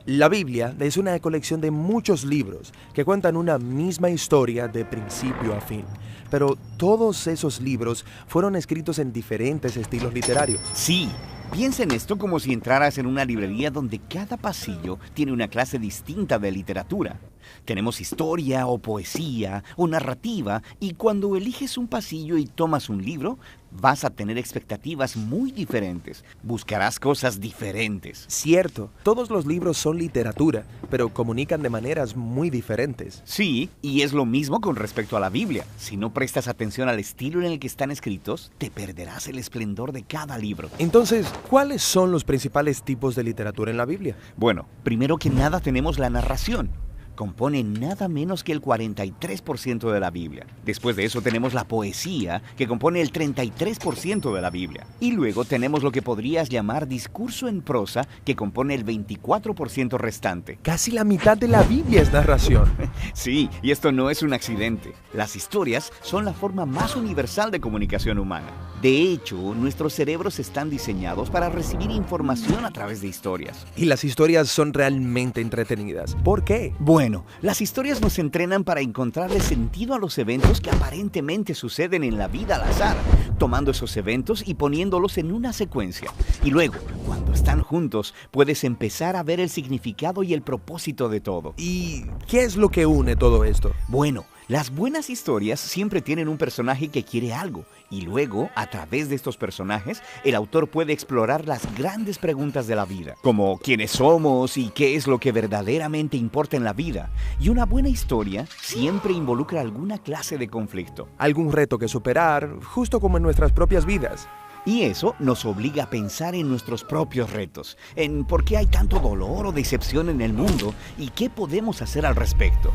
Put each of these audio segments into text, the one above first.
La Biblia es una colección de muchos libros que cuentan una misma historia de principio a fin. Pero todos esos libros fueron escritos en diferentes estilos literarios. Sí, piensa en esto como si entraras en una librería donde cada pasillo tiene una clase distinta de literatura. Tenemos historia o poesía o narrativa, y cuando eliges un pasillo y tomas un libro, vas a tener expectativas muy diferentes. Buscarás cosas diferentes. Cierto, todos los libros son literatura, pero comunican de maneras muy diferentes. Sí, y es lo mismo con respecto a la Biblia. Si no prestas atención al estilo en el que están escritos, te perderás el esplendor de cada libro. Entonces, ¿cuáles son los principales tipos de literatura en la Biblia? Bueno, primero que nada tenemos la narración. Compone nada menos que el 43% de la Biblia. Después de eso tenemos la poesía, que compone el 33% de la Biblia. Y luego tenemos lo que podrías llamar discurso en prosa, que compone el 24% restante. Casi la mitad de la Biblia es narración. Sí, y esto no es un accidente. Las historias son la forma más universal de comunicación humana. De hecho, nuestros cerebros están diseñados para recibir información a través de historias. Y las historias son realmente entretenidas. ¿Por qué? Bueno, las historias nos entrenan para encontrarle sentido a los eventos que aparentemente suceden en la vida al azar, tomando esos eventos y poniéndolos en una secuencia. Y luego, cuando están juntos, puedes empezar a ver el significado y el propósito de todo. ¿Y qué es lo que une todo esto? Bueno, las buenas historias siempre tienen un personaje que quiere algo, y luego, a través de estos personajes, el autor puede explorar las grandes preguntas de la vida, como quiénes somos y qué es lo que verdaderamente importa en la vida. Y una buena historia siempre involucra alguna clase de conflicto. Algún reto que superar, justo como en nuestras propias vidas. Y eso nos obliga a pensar en nuestros propios retos, en por qué hay tanto dolor o decepción en el mundo y qué podemos hacer al respecto.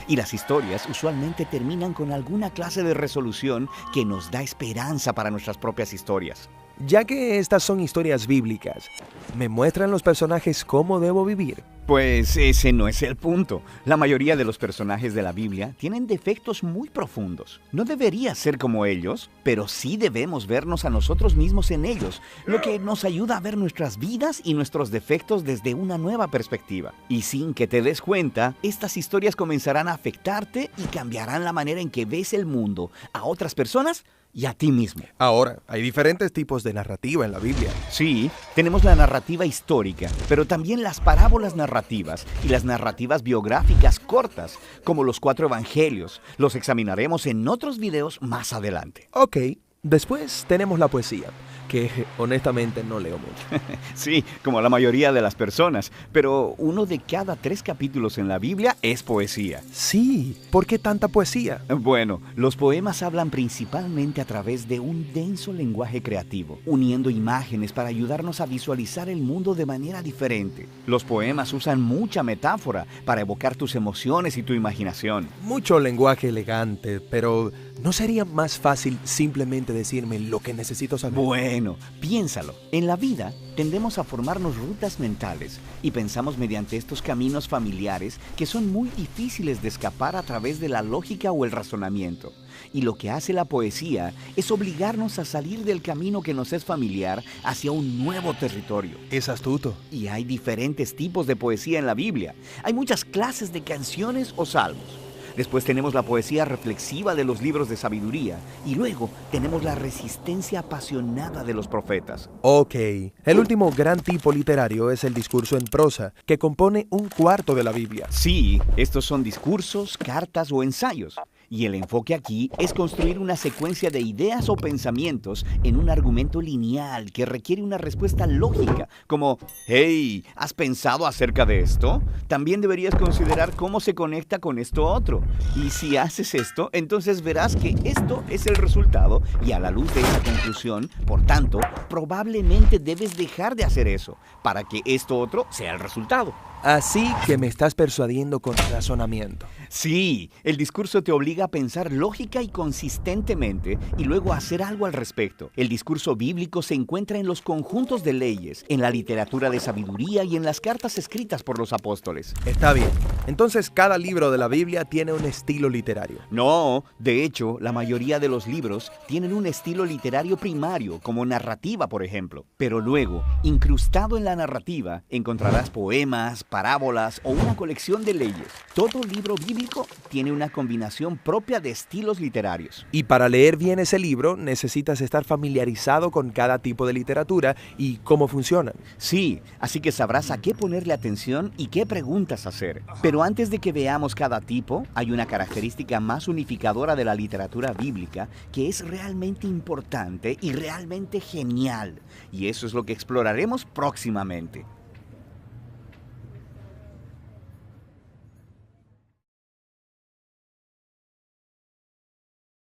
Y las historias usualmente terminan con alguna clase de resolución que nos da esperanza para nuestras propias historias. Ya que estas son historias bíblicas, ¿me muestran los personajes cómo debo vivir? Pues ese no es el punto. La mayoría de los personajes de la Biblia tienen defectos muy profundos. No debería ser como ellos, pero sí debemos vernos a nosotros mismos en ellos, lo que nos ayuda a ver nuestras vidas y nuestros defectos desde una nueva perspectiva. Y sin que te des cuenta, estas historias comenzarán a afectarte y cambiarán la manera en que ves el mundo, a otras personas y a ti mismo. Ahora, hay diferentes tipos de narrativa en la Biblia. Sí, tenemos la narrativa histórica, pero también las parábolas narrativas y las narrativas biográficas cortas, como los 4 evangelios. Los examinaremos en otros videos más adelante. Ok, después tenemos la poesía, que honestamente no leo mucho. Sí, como la mayoría de las personas, pero 1 de cada 3 capítulos en la Biblia es poesía. Sí, ¿por qué tanta poesía? Bueno, los poemas hablan principalmente a través de un denso lenguaje creativo, uniendo imágenes para ayudarnos a visualizar el mundo de manera diferente. Los poemas usan mucha metáfora para evocar tus emociones y tu imaginación. Mucho lenguaje elegante, pero ¿no sería más fácil simplemente decirme lo que necesito saber? Bueno, piénsalo. En la vida tendemos a formarnos rutas mentales y pensamos mediante estos caminos familiares que son muy difíciles de escapar a través de la lógica o el razonamiento. Y lo que hace la poesía es obligarnos a salir del camino que nos es familiar hacia un nuevo territorio. Es astuto. Y hay diferentes tipos de poesía en la Biblia. Hay muchas clases de canciones o salmos. Después tenemos la poesía reflexiva de los libros de sabiduría. Y luego tenemos la resistencia apasionada de los profetas. Ok, el último gran tipo literario es el discurso en prosa, que compone 1/4 de la Biblia. Sí, estos son discursos, cartas o ensayos. Y el enfoque aquí es construir una secuencia de ideas o pensamientos en un argumento lineal que requiere una respuesta lógica, como «Hey, ¿has pensado acerca de esto? También deberías considerar cómo se conecta con esto otro. Y si haces esto, entonces verás que esto es el resultado y a la luz de esa conclusión, por tanto, probablemente debes dejar de hacer eso para que esto otro sea el resultado». Así que me estás persuadiendo con razonamiento. Sí, el discurso te obliga obliga a pensar lógica y consistentemente y luego hacer algo al respecto. El discurso bíblico se encuentra en los conjuntos de leyes, en la literatura de sabiduría y en las cartas escritas por los apóstoles. Está bien. Entonces, cada libro de la Biblia tiene un estilo literario. No, de hecho, la mayoría de los libros tienen un estilo literario primario, como narrativa, por ejemplo. Pero luego, incrustado en la narrativa, encontrarás poemas, parábolas o una colección de leyes. Todo libro bíblico tiene una combinación propia de estilos literarios. Y para leer bien ese libro, necesitas estar familiarizado con cada tipo de literatura y cómo funcionan. Sí, así que sabrás a qué ponerle atención y qué preguntas hacer. Pero antes de que veamos cada tipo, hay una característica más unificadora de la literatura bíblica que es realmente importante y realmente genial. Y eso es lo que exploraremos próximamente.